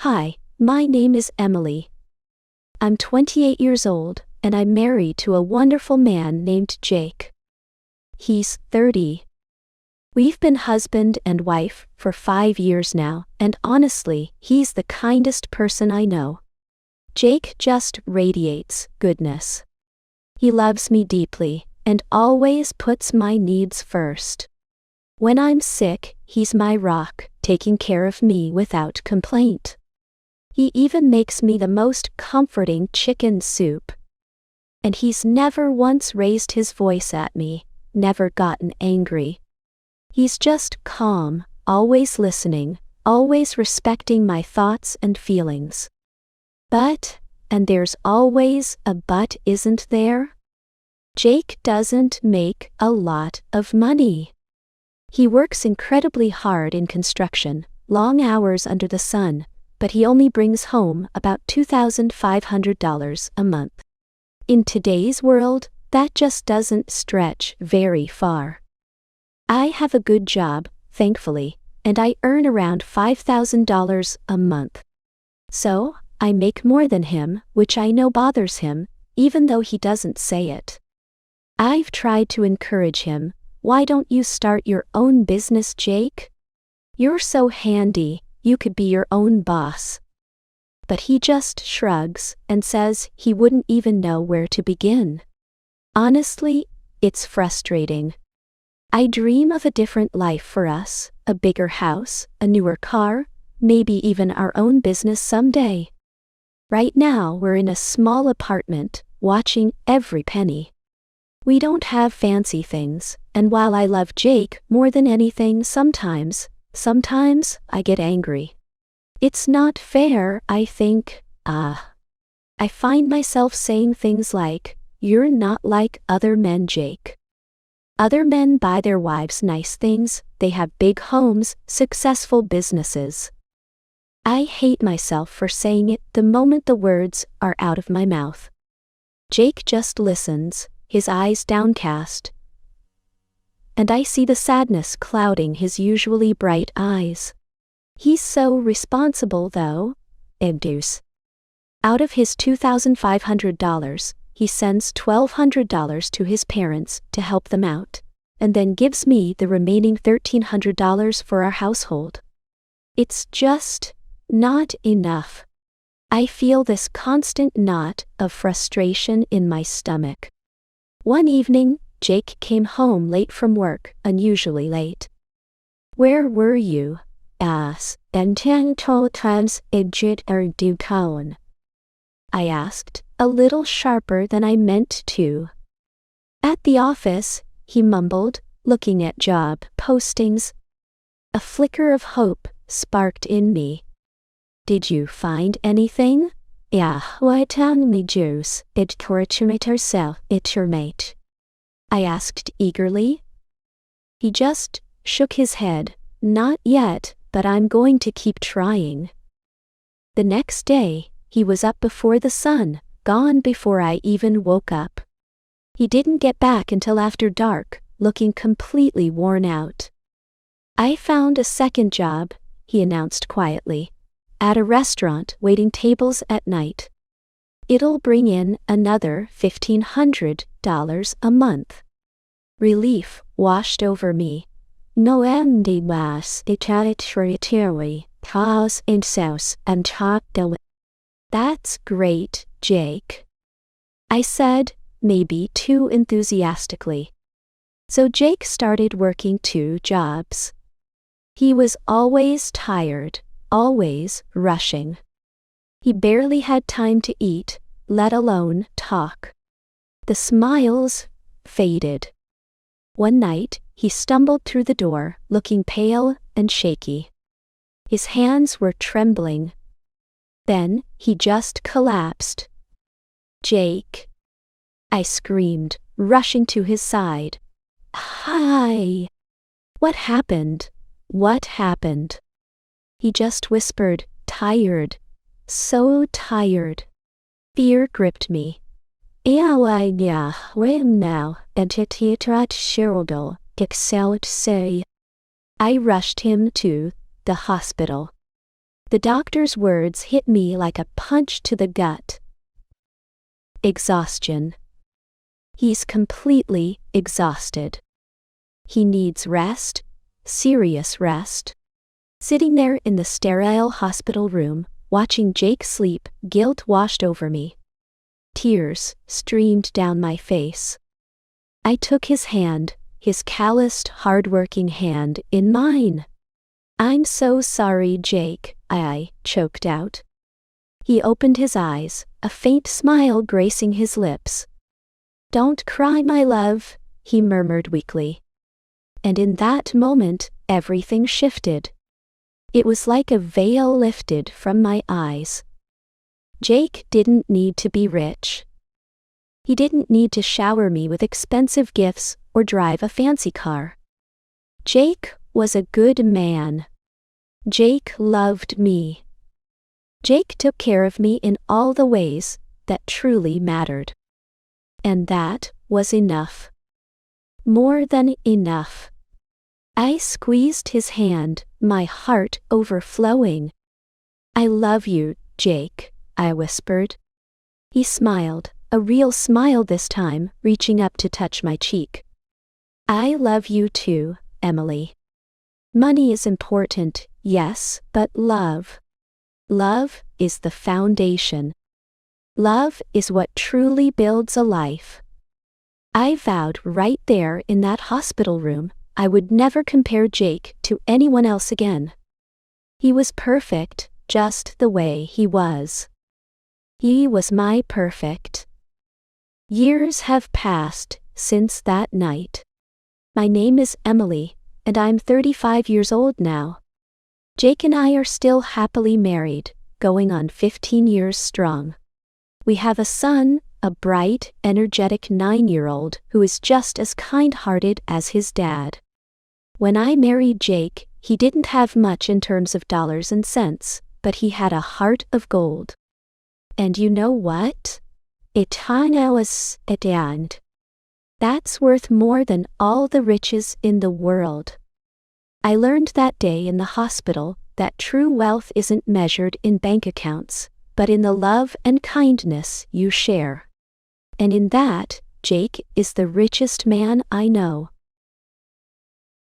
Hi, my name is Emily. I'm 28 years old, and I'm married to a wonderful man named Jake. He's 30. We've been husband and wife for 5 years now, and honestly, he's the kindest person I know. Jake just radiates goodness. He loves me deeply, and always puts my needs first. When I'm sick, he's my rock, taking care of me without complaint. He even makes me the most comforting chicken soup. And he's never once raised his voice at me, never gotten angry. He's just calm, always listening, always respecting my thoughts and feelings. But, and there's always a but, isn't there? Jake doesn't make a lot of money. He works incredibly hard in construction, long hours under the sun, but he only brings home about $2,500 a month. In today's world, that just doesn't stretch very far. I have a good job, thankfully, and I earn around $5,000 a month. So, I make more than him, which I know bothers him, even though he doesn't say it. I've tried to encourage him. Why don't you start your own business, Jake? You're so handy, you could be your own boss. But he just shrugs and says he wouldn't even know where to begin. Honestly, it's frustrating. I dream of a different life for us, a bigger house, a newer car, maybe even our own business someday. Right now we're in a small apartment, watching every penny. We don't have fancy things, and while I love Jake more than anything, sometimes I get angry. It's not fair, I think. I find myself saying things like, "You're not like other men, Jake." Other men buy their wives nice things, they have big homes, successful businesses. I hate myself for saying it the moment the words are out of my mouth. Jake just listens, his eyes downcast, and I see the sadness clouding his usually bright eyes. He's so responsible though. Out of his $2,500, he sends $1,200 to his parents to help them out, and then gives me the remaining $1,300 for our household. It's just not enough. I feel this constant knot of frustration in my stomach. One evening, Jake came home late from work, unusually late. "Where were you?" and 10 times I asked, a little sharper than I meant to. "At the office," he mumbled, looking at job postings. A flicker of hope sparked in me. "Did you find anything?" "Why tell me juice, it yourself, it your mate?" I asked eagerly. He just shook his head. "Not yet, but I'm going to keep trying." The next day, he was up before the sun, gone before I even woke up. He didn't get back until after dark, looking completely worn out. "I found a second job," he announced quietly, "at a restaurant waiting tables at night. It'll bring in another $1,500 a month." Relief washed over me. "No Andy was territory, house and sauce and top the." "That's great, Jake," I said, maybe too enthusiastically. So Jake started working 2 jobs. He was always tired, always rushing. He barely had time to eat, let alone talk. The smiles faded. One night, he stumbled through the door, looking pale and shaky. His hands were trembling. Then, he just collapsed. "Jake!" I screamed, rushing to his side. "Hi! What happened? What happened?" He just whispered, "Tired. So tired." Fear gripped me. When now, and say. I rushed him to the hospital. The doctor's words hit me like a punch to the gut. Exhaustion. He's completely exhausted. He needs rest, serious rest. Sitting there in the sterile hospital room, watching Jake sleep, guilt washed over me. Tears streamed down my face. I took his hand, his calloused, hard-working hand, in mine. "I'm so sorry, Jake," I choked out. He opened his eyes, a faint smile gracing his lips. "Don't cry, my love," he murmured weakly. And in that moment, everything shifted. It was like a veil lifted from my eyes. Jake didn't need to be rich. He didn't need to shower me with expensive gifts or drive a fancy car. Jake was a good man. Jake loved me. Jake took care of me in all the ways that truly mattered. And that was enough. More than enough. I squeezed his hand, my heart overflowing. "I love you, Jake," I whispered. He smiled, a real smile this time, reaching up to touch my cheek. "I love you too, Emily. Money is important, yes, but love. Love is the foundation. Love is what truly builds a life." I vowed right there in that hospital room I would never compare Jake to anyone else again. He was perfect, just the way he was. He was my perfect. Years have passed since that night. My name is Emily, and I'm 35 years old now. Jake and I are still happily married, going on 15 years strong. We have a son, a bright, energetic 9-year-old who is just as kind-hearted as his dad. When I married Jake, he didn't have much in terms of dollars and cents, but he had a heart of gold. And you know what? It was at the end. That's worth more than all the riches in the world. I learned that day in the hospital that true wealth isn't measured in bank accounts, but in the love and kindness you share. And in that, Jake is the richest man I know.